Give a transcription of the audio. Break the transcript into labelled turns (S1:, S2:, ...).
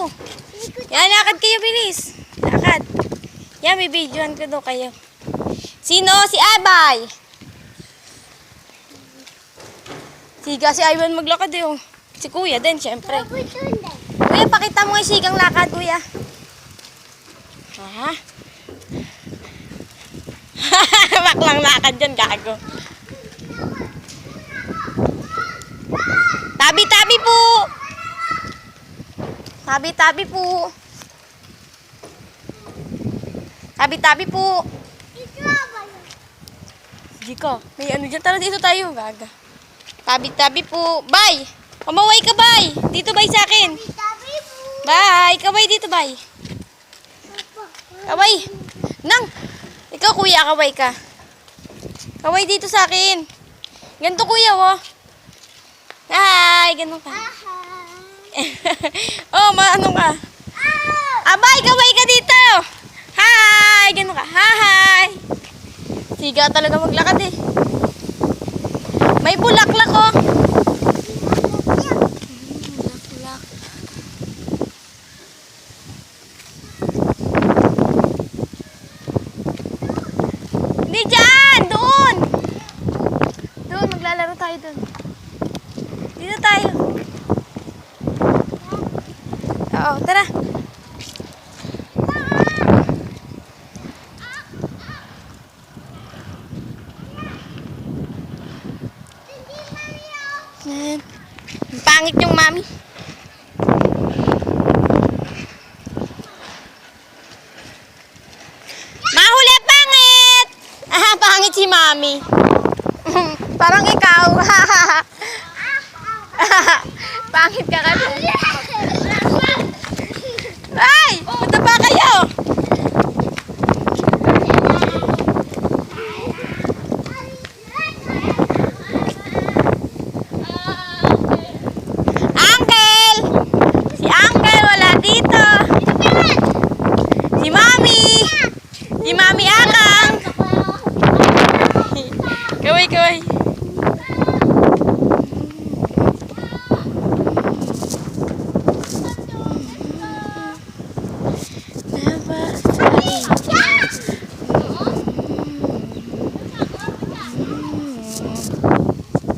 S1: tayo. Yan, lakad kayo, bilis. Lakad. Yan, may videoan ko daw kayo. Sino? Si Abay. Siga si Ivan maglakad eh. Oh. Si Kuya din, syempre. Kuya, pakita mo yung sigang lakad, Kuya. Ha? Baklang lakad dyan, gago. Tabi-tabi po. Tabi-tabi po. Tabi-tabi po. Sige ka. May ano dyan. Tara dito tayo. Gaga. Tabi-tabi po. Bye. Pamaway ka, bye. Dito, bye sa akin. Bye. Kaway dito, bye. Kaway. Nang. Ikaw, kuya, kaway ka. Kaway dito sa akin. Ganito, kuya, oh. Hi. Ganun ka. Oh, maano ka? Abay, kaway ka dito. Hi. Ganun ka. Hi. Siga talaga maglakad eh. May bulaklak oh. Bulaklak. Hindi dyan! Doon! Doon, maglalaro tayo doon. Dito tayo. Oo, tara. Yan. Pangit yung mami. Mahuli, pangit! Ah, pangit si mami. Parang ikaw. Pangit ka kasi. Ay! Punta pa kayo! Si Mami